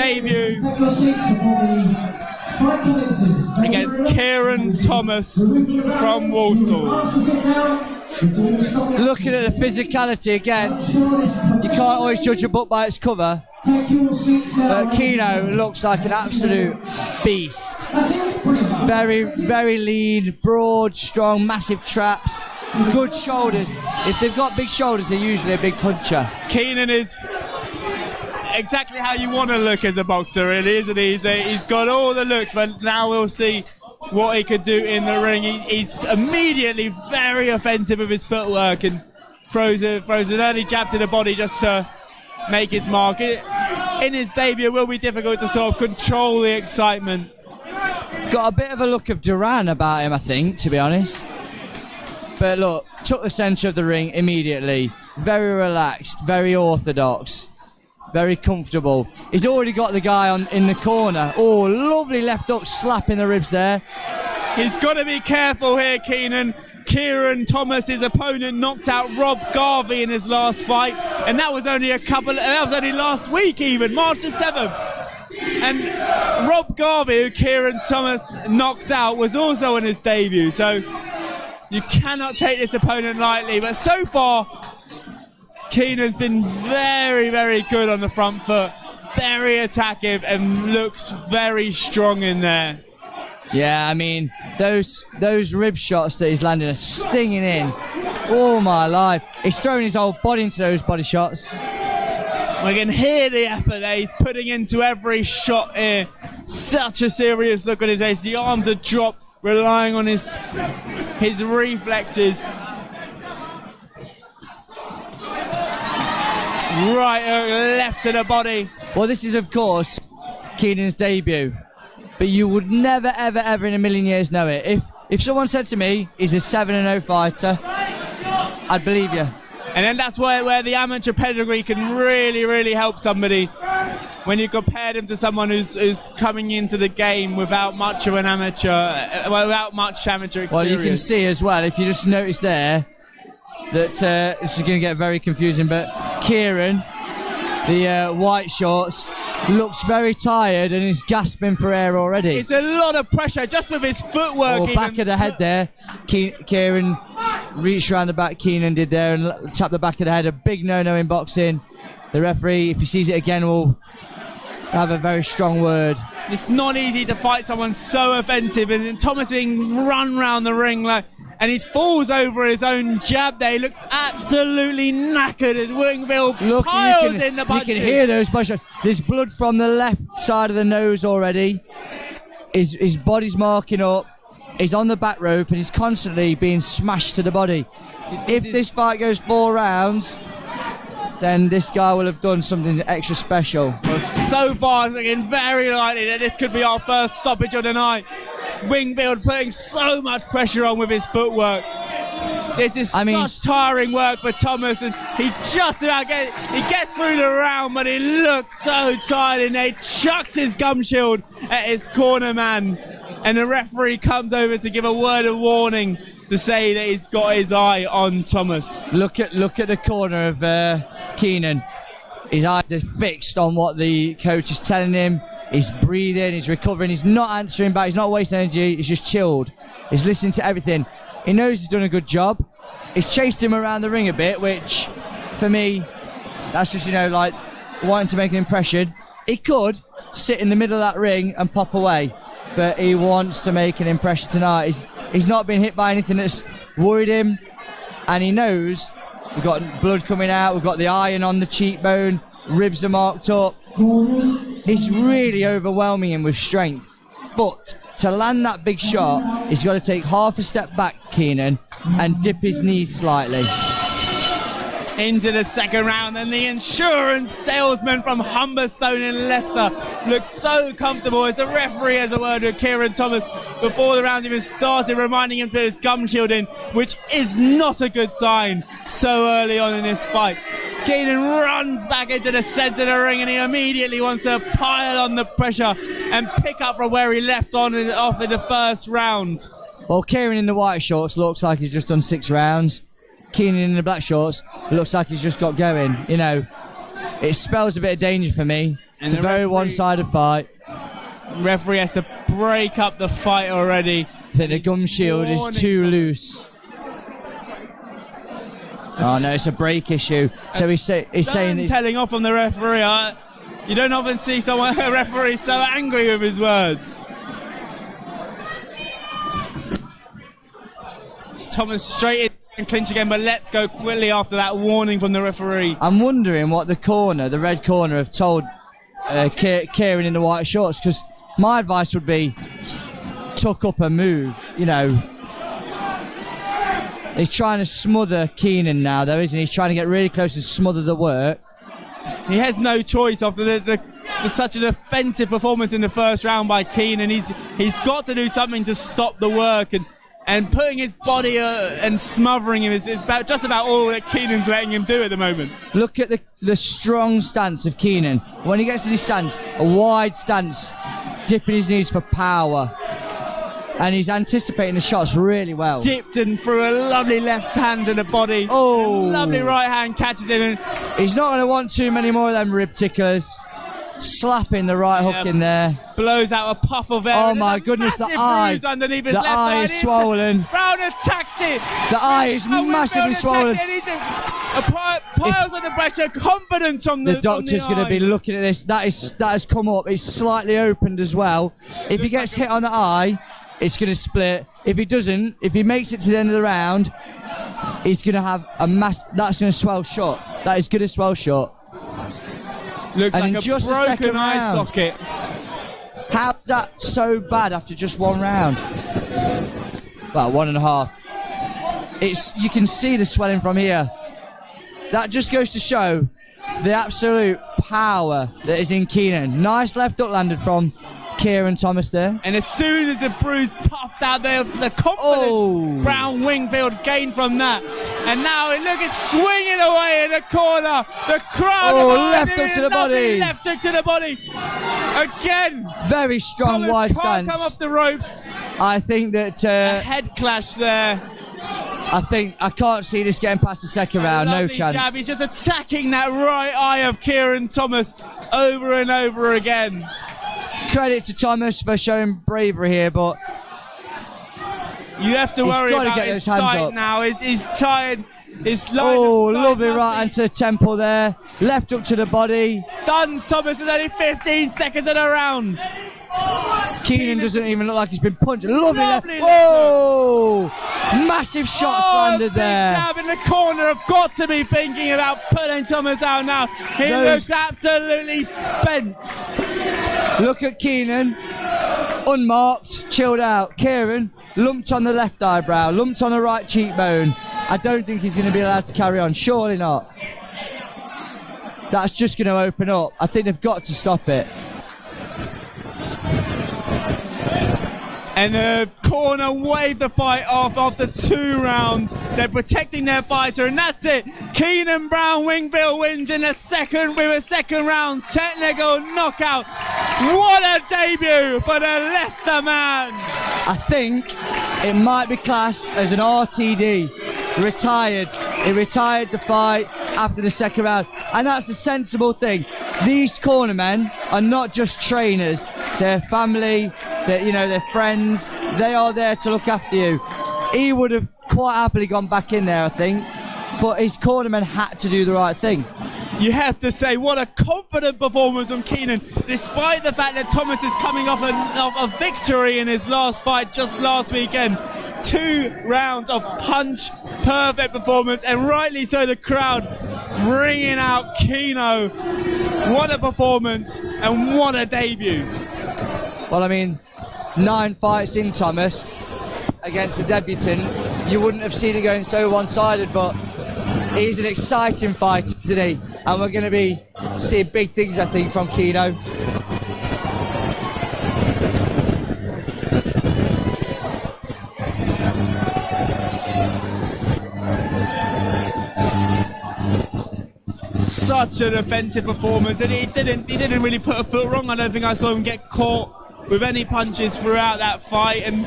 debut against Kieran Thomas from Walsall. Looking at the physicality again, you can't always judge a book by its cover, but Kenan looks like an absolute beast. Very, very lean, broad, strong, massive traps, good shoulders. If they've got big shoulders, they're usually a big puncher. Kenan is exactly how you want to look as a boxer, really, isn't he? He's got all the looks, but now we'll see what he could do in the ring. He's immediately very offensive with his footwork and throws an early jab to the body just to make his mark. In his debut, it will be difficult to sort of control the excitement. Got a bit of a look of Duran about him, I think, to be honest. But look, took the centre of the ring immediately. Very relaxed, very orthodox, very comfortable. He's already got the guy in the corner. Oh, lovely left hook slap in the ribs there. He's got to be careful here, Kenan. Kieran Thomas, his opponent, knocked out Rob Garvey in his last fight, and that was only last week, even March the 7th. And Rob Garvey, who Kieran Thomas knocked out, was also in his debut. So you cannot take this opponent lightly. But so far, Kenan's been very, very good on the front foot, very attacking, and looks very strong in there. Yeah, I mean, those rib shots that he's landing are stinging in. Oh my life. He's throwing his whole body into those body shots. We can hear the effort that he's putting into every shot here. Such a serious look on his face. The arms are dropped, relying on his reflexes. Right hook, left to the body. Well, this is, of course, Kenan's debut. But you would never, ever, ever in a million years know it. If someone said to me, he's a 7-0 fighter, I'd believe you. And then that's where the amateur pedigree can really, really help somebody. When you compare him to someone who's coming into the game without much of an amateur, without much amateur experience. Well, you can see as well, if you just notice there, that this is going to get very confusing, but Kieran, the white shorts, looks very tired and is gasping for air already. It's a lot of pressure just with his footwork. Oh, back of the head there. Kieran reached around the back, Kenan did there, and tapped the back of the head. A big no-no in boxing. The referee, if he sees it again, will have a very strong word. It's not easy to fight someone so offensive, and Thomas being run round the ring and he falls over his own jab there. He looks absolutely knackered as Wingfield piles in the punches. You can hear those punches. There's blood from the left side of the nose already. His body's marking up. He's on the back rope and he's constantly being smashed to the body. If this fight goes 4 rounds, then this guy will have done something extra special. Well, so far it's looking very likely that this could be our first stoppage of the night. Wingfield putting so much pressure on with his footwork. This is such tiring work for Thomas, and he just about gets through the round, but he looks so tired, and he chucks his gum shield at his corner man, and the referee comes over to give a word of warning to say that he's got his eye on Thomas. Look at the corner of Kenan. His eyes are fixed on what the coach is telling him. He's breathing, he's recovering, he's not answering back, he's not wasting energy, he's just chilled. He's listening to everything. He knows he's done a good job. He's chased him around the ring a bit, which, for me, that's just, like wanting to make an impression. He could sit in the middle of that ring and pop away, but he wants to make an impression tonight. He's not been hit by anything that's worried him, and he knows we've got blood coming out, we've got the iron on the cheekbone, ribs are marked up. It's really overwhelming him with strength, but to land that big shot, he's got to take half a step back, Kenan, and dip his knees slightly. Into the second round, and the insurance salesman from Humberstone in Leicester looks so comfortable as the referee has a word with Kieran Thomas before the round even started, reminding him to put his gum shield in, which is not a good sign so early on in this fight. Kenan runs back into the centre of the ring, and he immediately wants to pile on the pressure and pick up from where he left off in the first round. Well, Kieran in the white shorts looks like he's just done 6 rounds. Kenan in the black shorts looks like he's just got going. It spells a bit of danger for me. It's a very one-sided fight. Referee has to break up the fight already. I think the gum shield is too loose. Oh no, it's a break issue. So he's saying that telling off on the referee. You don't often see a referee so angry with his words. Thomas straight in and clinch again, but let's go quickly after that warning from the referee. I'm wondering what the red corner, have told Kieran in the white shorts, because my advice would be tuck up and move, you know. He's trying to smother Kenan now, though, isn't he? He's trying to get really close and smother the work. He has no choice after such an offensive performance in the first round by Kenan. He's got to do something to stop the work, and putting his body and smothering him is just about all that Kenan's letting him do at the moment. Look at the strong stance of Kenan. When he gets in his stance, a wide stance, dipping his knees for power. And he's anticipating the shots really well. Dipped and threw a lovely left hand to the body. Oh! Lovely right hand catches him. He's not going to want too many more of them rib ticklers. Slapping the right hook in there. Blows out a puff of air. Oh my goodness, the eye. Underneath his the left eye is swollen. Brown attacks it. The eye is massively swollen. Piles under pressure, confidence on the doctor's going to be looking at this. That has come up. It's slightly opened as well. If he gets hit on the eye, it's going to split. If he doesn't, if he makes it to the end of the round, he's going to have a that's going to swell shut. That is going to swell shut. Looks and like just a broken eye socket. How's that so bad after just one round? Well, 1.5. You can see the swelling from here. That just goes to show the absolute power that is in Kenan. Nice left hook landed from Kieran Thomas there. And as soon as the bruise puffed out there, the confidence Brown Wingfield gained from that. And now look, it's swinging away in the corner. The crowd. Left hook to the body. Left hook to the body. Again. Very strong wide stance. Come off the ropes. I think that a head clash there. I can't see this getting past the second round. No chance. Jab. He's just attacking that right eye of Kieran Thomas over and over again. Credit to Thomas for showing bravery here, but you have to worry about his sight now. He's tired. His line lovely right hand to the temple there. Left hook to the body. Done. Thomas is only 15 seconds in a round. Kenan doesn't even look like he's been punched. Lovely whoa! Massive shots landed there. Jab in the corner. I've got to be thinking about pulling Thomas out now. He looks absolutely spent. Look at Kenan, unmarked, chilled out. Kieran, lumped on the left eyebrow, lumped on the right cheekbone. I don't think he's going to be allowed to carry on. Surely not. That's just going to open up. I think they've got to stop it. And the corner waved the fight off after 2 rounds. They're protecting their fighter, and that's it. Kenan Brown Wingfield wins in a second round technical knockout. What a debut for the Leicester man. I think it might be classed as an RTD. Retired. He retired the fight after the second round, and that's the sensible thing. These cornermen are not just trainers. They're family. They're friends. They are there to look after you. He would have quite happily gone back in there, I think, but his cornermen had to do the right thing. You have to say, what a confident performance from Kenan, despite the fact that Thomas is coming off a victory in his last fight just last weekend. 2 rounds of punch-perfect performance, and rightly so, the crowd bringing out Keno. What a performance, and what a debut. Well, I mean, 9 fights in, Thomas, against the debutant. You wouldn't have seen it going so one-sided, but he's an exciting fighter, isn't he? And we're going to be seeing big things, I think, from Keno. Such an offensive performance, and he didn't really put a foot wrong. I don't think I saw him get caught with any punches throughout that fight. And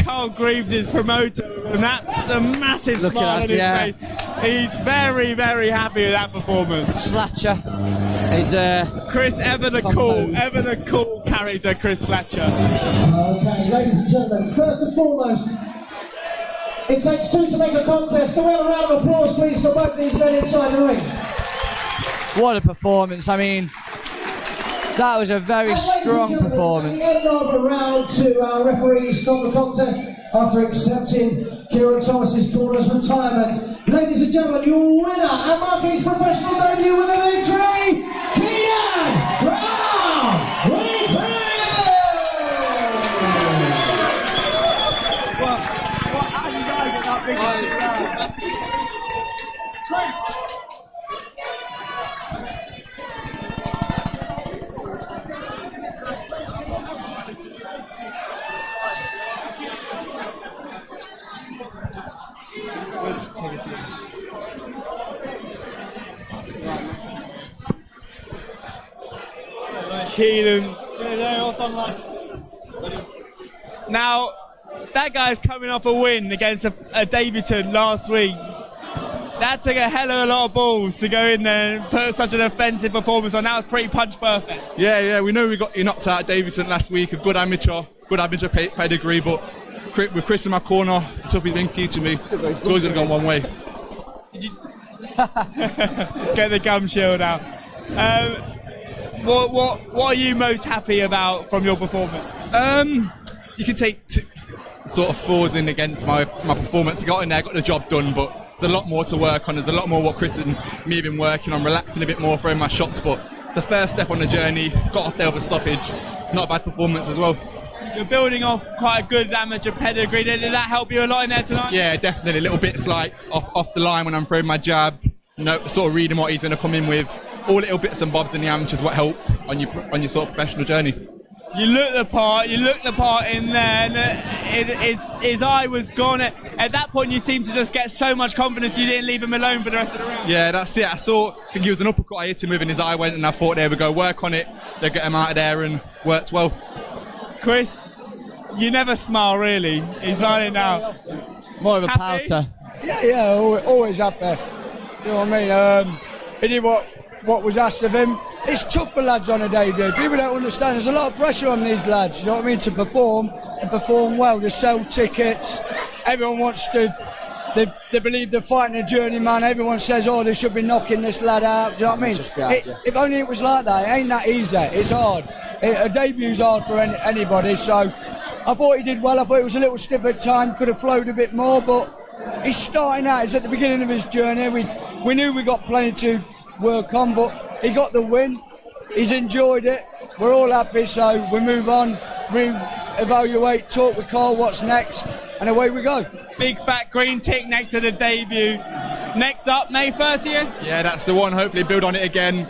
Carl Greaves, his promoter, and that's a massive smile on his face. He's very, very happy with that performance. Slatcher. He's Chris, ever the cool character, Chris Fletcher. Okay, ladies and gentlemen, first and foremost, it takes two to make a contest. Can we have a round of applause, please, for both these men inside the ring? what a performance. I mean, that was a very strong performance. At the end of round two, our referees stopped the contest after accepting Kieran Thomas's corner's retirement. Ladies and gentlemen, your winner and marking his professional debut with a victory, Kenan from Wingfield! How does I get that big Kenan. Now, that guy's coming off a win against a debutant last week. That took a hell of a lot of balls to go in there and put such an offensive performance on. That was pretty punch perfect. Yeah, we know he knocked out Davidson last week, a good amateur pedigree, but with Chris in my corner, it's up his thing teaching me. It's always going to go one way. Did you get the gum shield out? What are you most happy about from your performance? You can take two sort of flaws in against my performance. I got in there, got the job done, but there's a lot more to work on. There's a lot more what Chris and me have been working on, relaxing a bit more, throwing my shots, but it's the first step on the journey. Got off there with a stoppage. Not a bad performance as well. You're building off quite a good amateur pedigree. Did that help you a lot in there tonight? Yeah, definitely. Little bits like off the line when I'm throwing my jab, sort of reading what he's going to come in with. All little bits and bobs in the amateurs what help on your sort of professional journey. You look the part in there, and his eye was gone. At that point, you seemed to just get so much confidence you didn't leave him alone for the rest of the round. Yeah, that's it. I think he was an uppercut. I hit him with, and his eye went, and I thought, there we go, work on it. They get him out of there, and worked well. Chris, you never smile really. He's smiling now. More of a Happy? pouter. Yeah, always happy. You know what I mean? He did what was asked of him. It's tough for lads on a debut. People don't understand. There's a lot of pressure on these lads. You know what I mean? To perform and perform well. To sell tickets. Everyone wants to. They believe they're fighting a journeyman. Everyone says, "Oh, they should be knocking this lad out." Do you know what I mean? If only it was like that. It ain't that easy. It's hard. A debu's hard for anybody. So I thought he did well. I thought it was a little stiff at time. Could have flowed a bit more, but he's starting out. He's at the beginning of his journey. We knew we got plenty to work on, but he got the win. He's enjoyed it. We're all happy, so we move on, re-evaluate, talk with Carl what's next, and away we go. Big fat green tick next to the debut. Next up, May 30th. Yeah, that's the one. Hopefully build on it again.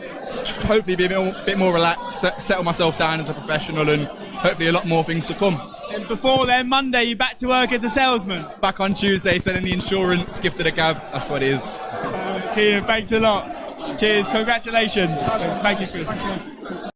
Hopefully be a bit more relaxed, settle myself down as a professional, and hopefully a lot more things to come. And before then, Monday, you're back to work as a salesman. Back on Tuesday, selling the insurance, gift of the gab. That's what it is. Kieran, thanks a lot. Cheers, congratulations. Thank you, Chris.